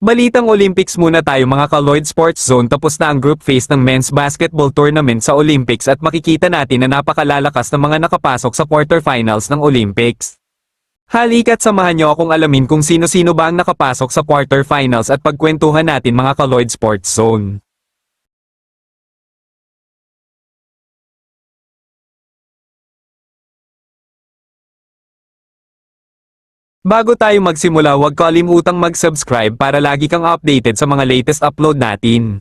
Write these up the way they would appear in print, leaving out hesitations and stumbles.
Balitang Olympics muna tayo mga ka-Lloyd Sports Zone, tapos na ang group phase ng men's basketball tournament sa Olympics at makikita natin na napakalalakas ng mga nakapasok sa quarterfinals ng Olympics. Halika't samahan niyo akong alamin kung sino-sino ba ang nakapasok sa quarterfinals at pagkwentuhan natin mga ka-Lloyd Sports Zone. Bago tayo magsimula, huwag kalimutang mag-subscribe para lagi kang updated sa mga latest upload natin.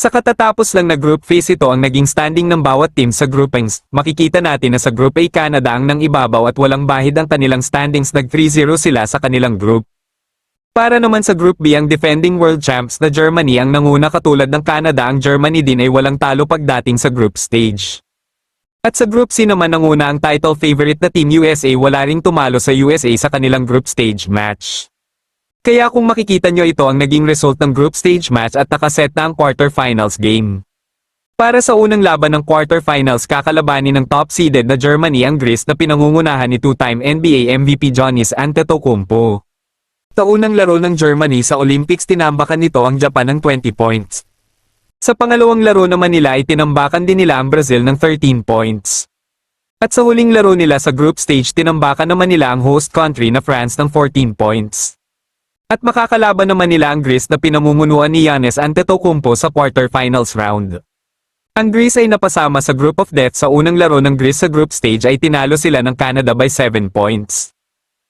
Sa katatapos lang na group phase, ito ang naging standing ng bawat team sa groupings. Makikita natin na sa Group A Canada ang nang ibabaw at walang bahid ang kanilang standings, nag 3-0 sila sa kanilang group. Para naman sa Group B, ang defending world champs na Germany ang nanguna, katulad ng Canada ang Germany din ay walang talo pagdating sa group stage. At sa Group C naman nanguna ang title favorite na Team USA, wala ring tumalo sa USA sa kanilang group stage match. Kaya kung makikita nyo, ito ang naging result ng group stage match at nakaset na ang quarterfinals game. Para sa unang laban ng quarterfinals, kakalabanin ng top-seeded na Germany ang Greece na pinangungunahan ni two-time NBA MVP Giannis Antetokounmpo. Sa unang laro ng Germany sa Olympics, tinambakan nito ang Japan ng 20 points. Sa pangalawang laro naman nila ay tinambakan din nila ang Brazil ng 13 points. At sa huling laro nila sa group stage, tinambakan naman nila ang host country na France ng 14 points. At makakalaban naman nila ang Greece na pinamumunuan ni Giannis Antetokounmpo sa quarterfinals round. Ang Greece ay napasama sa group of death. Sa unang laro ng Greece sa group stage ay tinalo sila ng Canada by 7 points.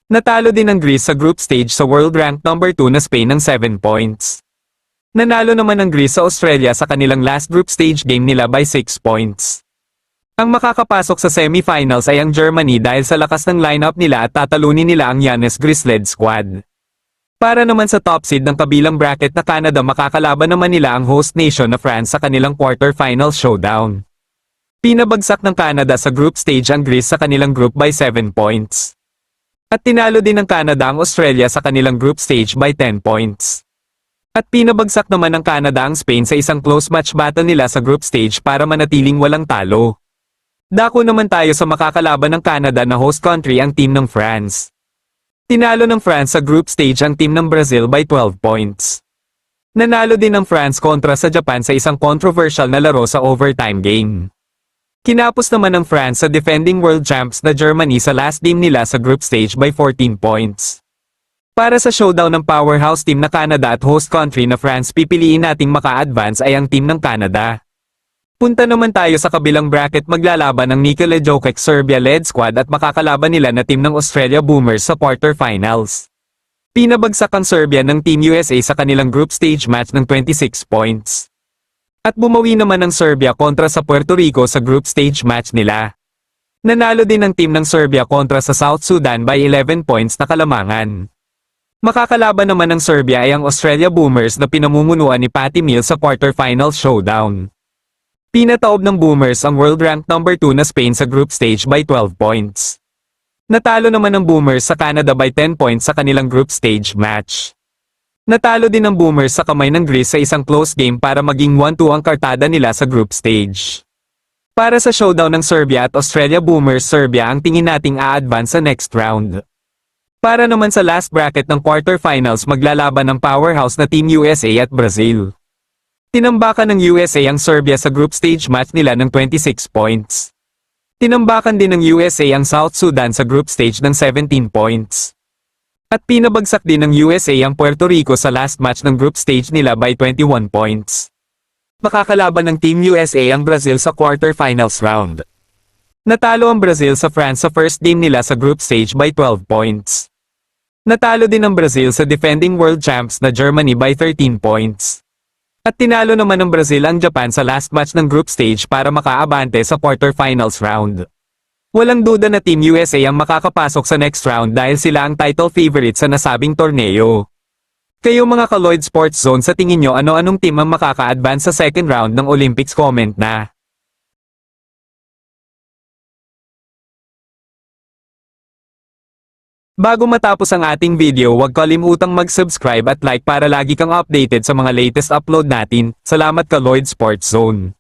Natalo din ang Greece sa group stage sa world rank number 2 na Spain ng 7 points. Nanalo naman ang Greece sa Australia sa kanilang last group stage game nila by 6 points. Ang makakapasok sa semifinals ay ang Germany dahil sa lakas ng lineup nila at tatalunin nila ang Giannis Greece-led squad. Para naman sa top seed ng kabilang bracket na Canada, makakalaban naman nila ang host nation na France sa kanilang quarterfinal showdown. Pinabagsak ng Canada sa group stage ang Greece sa kanilang group by 7 points. At tinalo din ng Canada ang Australia sa kanilang group stage by 10 points. At pinabagsak naman ng Canada ang Spain sa isang close match battle nila sa group stage para manatiling walang talo. Dako naman tayo sa makakalaban ng Canada na host country, ang team ng France. Tinalo ng France sa group stage ang team ng Brazil by 12 points. Nanalo din ng France kontra sa Japan sa isang controversial na laro sa overtime game. Kinapos naman ng France sa defending world champs na Germany sa last game nila sa group stage by 14 points. Para sa showdown ng powerhouse team na Canada at host country na France, pipiliin nating maka-advance ay ang team ng Canada. Punta naman tayo sa kabilang bracket, maglalaban ng Nikola Jokic Serbia-led squad at makakalaban nila na team ng Australia Boomers sa quarterfinals. Pinabagsak ang Serbia ng Team USA sa kanilang group stage match ng 26 points. At bumawi naman ng Serbia kontra sa Puerto Rico sa group stage match nila. Nanalo din ang team ng Serbia kontra sa South Sudan by 11 points na kalamangan. Makakalaban naman ng Serbia ay ang Australia Boomers na pinamumunuan ni Patty Mills sa quarterfinal showdown. Pinataob ng Boomers ang world rank number 2 na Spain sa group stage by 12 points. Natalo naman ng Boomers sa Canada by 10 points sa kanilang group stage match. Natalo din ng Boomers sa kamay ng Greece sa isang close game para maging 1-2 ang kartada nila sa group stage. Para sa showdown ng Serbia at Australia Boomers, Serbia ang tingin nating a-advance sa next round. Para naman sa last bracket ng quarterfinals, maglalaban ng powerhouse na Team USA at Brazil. Tinambakan ng USA ang Serbia sa group stage match nila ng 26 points. Tinambakan din ng USA ang South Sudan sa group stage ng 17 points. At pinabagsak din ng USA ang Puerto Rico sa last match ng group stage nila by 21 points. Makakalaban ng Team USA ang Brazil sa quarterfinals round. Natalo ang Brazil sa France sa first game nila sa group stage by 12 points. Natalo din ang Brazil sa defending world champs na Germany by 13 points. At tinalo naman ng Brazil ang Japan sa last match ng group stage para makaabante sa quarterfinals round. Walang duda na Team USA ang makakapasok sa next round dahil sila ang title favorite sa nasabing torneo. Kayo mga ka-Lloyd Sports Zone, sa tingin nyo ano-anong team ang makaka-advance sa second round ng Olympics? Comment na. Bago matapos ang ating video, huwag kalimutang mag-subscribe at like para lagi kang updated sa mga latest upload natin. Salamat ka Lloyd Sports Zone.